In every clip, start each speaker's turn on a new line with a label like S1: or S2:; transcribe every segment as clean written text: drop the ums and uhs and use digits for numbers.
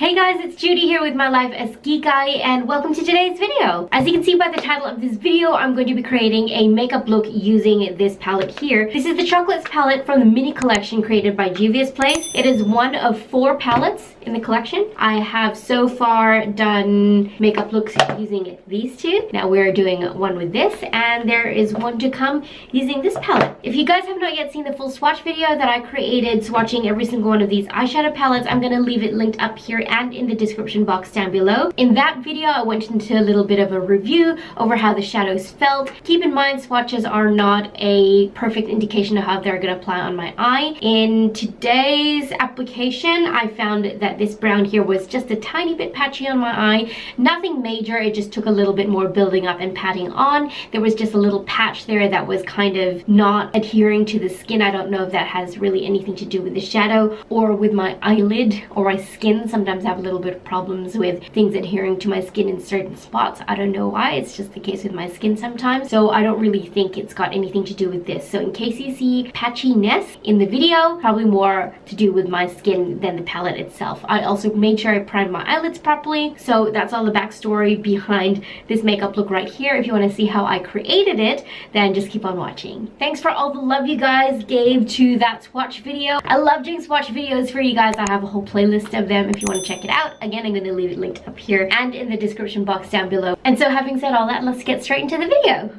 S1: Hey guys, it's Judy here with my life as Kikay and welcome to today's video. As you can see by the title of this video, I'm going to be creating a makeup look using this palette here. This is the Chocolates palette from the mini collection created by Juvia's Place. It is one of 4 palettes in the collection. I have so far done makeup looks using these 2. Now we're doing one with this and there is one to come using this palette. If you guys have not yet seen the full swatch video that I created swatching every single one of these eyeshadow palettes, I'm going to leave it linked up here and in the description box down below. In that video, I went into a little bit of a review over how the shadows felt. Keep in mind, swatches are not a perfect indication of how they're going to apply on my eye. In today's application, I found that this brown here was just a tiny bit patchy on my eye. Nothing major, it just took a little bit more building up and patting on. There was just a little patch there that was kind of not adhering to the skin. I don't know if that has really anything to do with the shadow or with my eyelid or my skin. Sometimes I have a little bit of problems with things adhering to my skin in certain spots. I don't know why, it's just the case with my skin sometimes. So I don't really think it's got anything to do with this. So in case you see patchiness in the video, probably more to do with my skin than the palette itself. I also made sure I primed my eyelids properly. So that's all the backstory behind this makeup look right here. If you want to see how I created it, then just keep on watching. Thanks for all the love you guys gave to that swatch video. I love doing swatch videos for you guys. I have a whole playlist of them if you want to check it out. Again, I'm going to leave it linked up here and in the description box down below. And so having said all that, let's get straight into the video.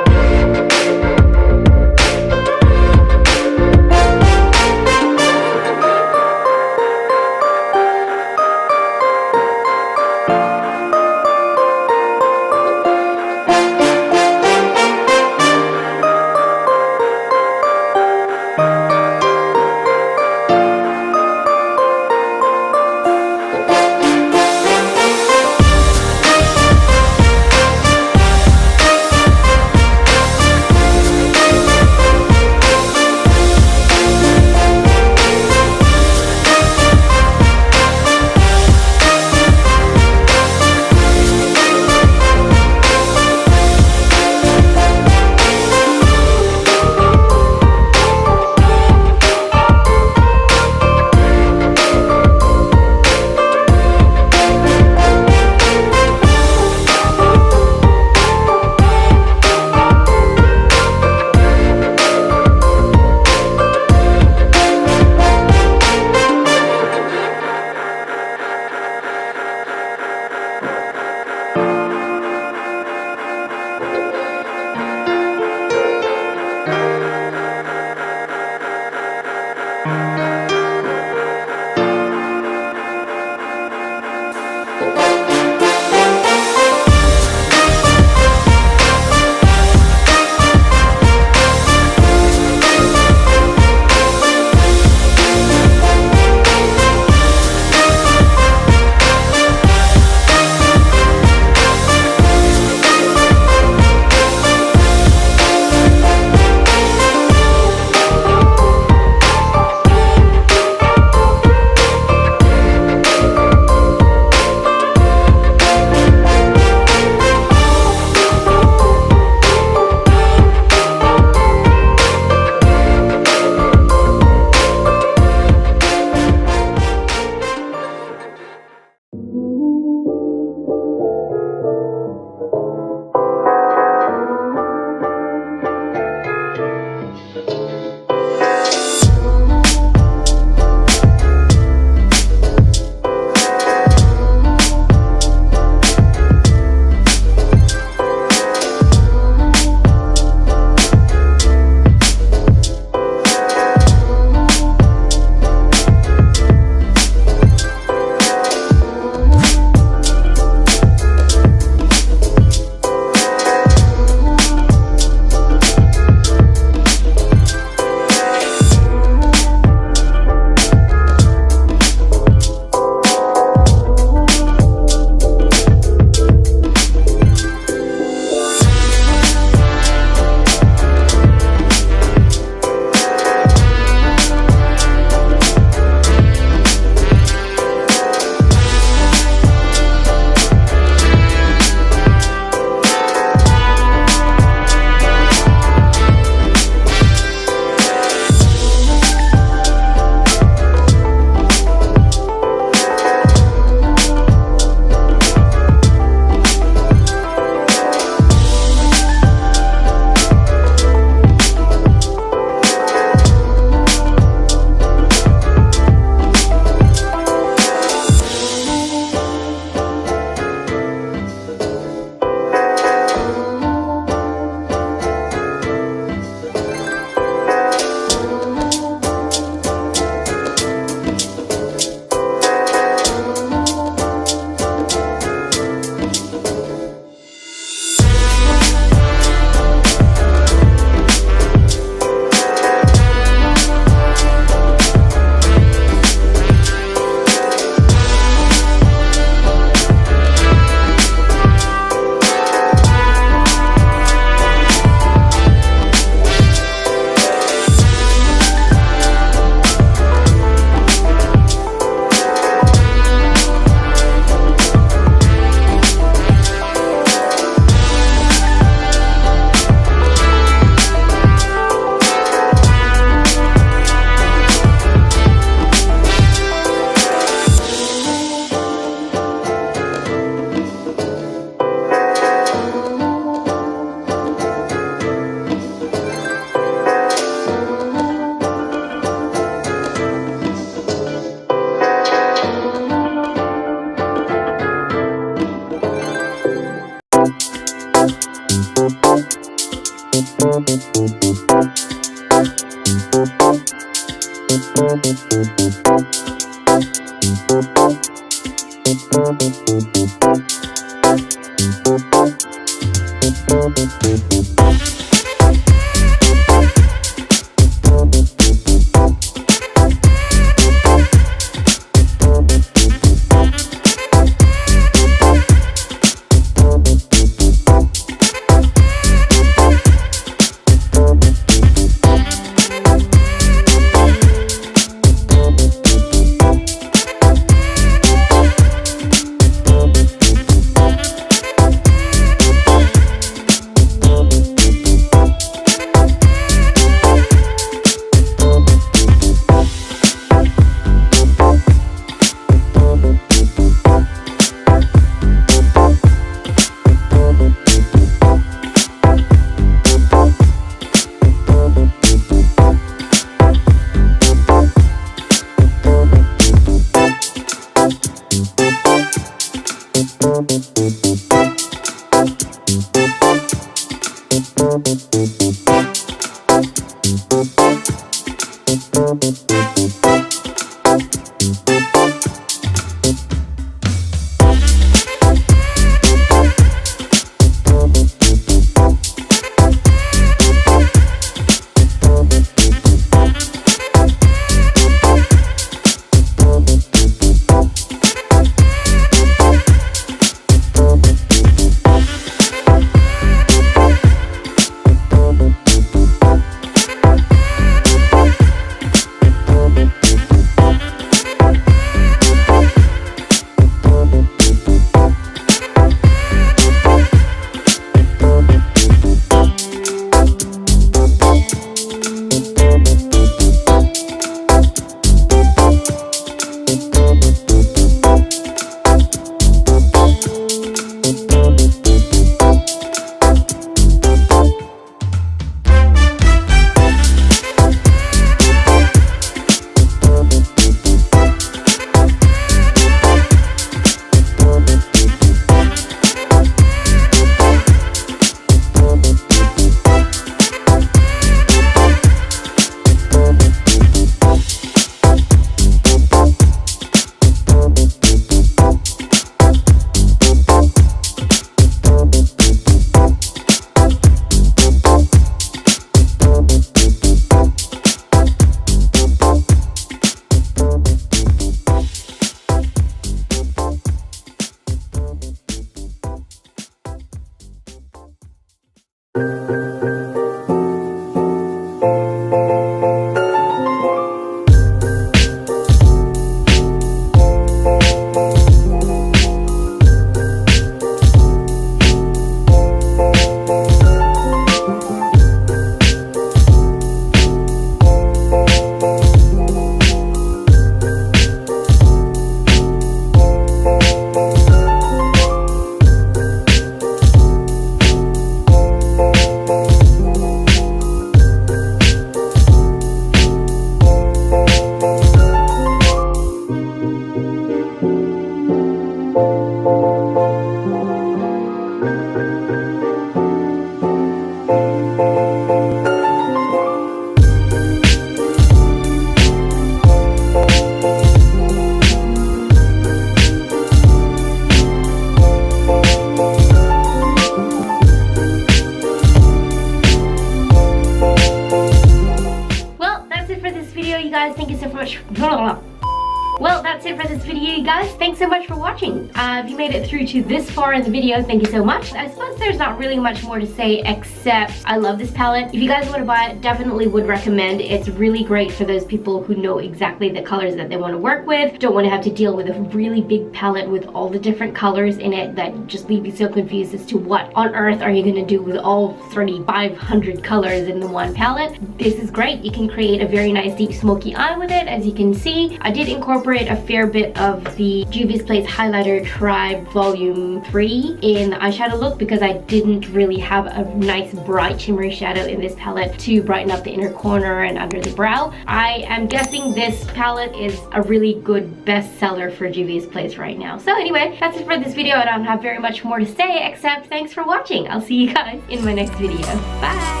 S1: Well, that's it for this video, you guys. Thanks so much for watching. If you made it through to this far in the video, thank you so much. I suppose there's not really much more to say except I love this palette. If you guys want to buy it, definitely would recommend. It's really great for those people who know exactly the colors that they want to work with, don't want to have to deal with a really big palette with all the different colors in it that just leave you so confused as to what on earth are you going to do with all 3,500 colors in the one palette. This is great. You can create a very nice deep smoky eye with it. As you can see, I did incorporate a fair bit of the Juvia's Place Highlighter Tribe Volume 3 in the eyeshadow look because I didn't really have a nice bright shimmery shadow in this palette to brighten up the inner corner and under the brow. I am guessing this palette is a really good bestseller for Juvia's Place right now. So anyway, that's it for this video. I don't have very much more to say except thanks for watching. I'll see you guys in my next video. Bye!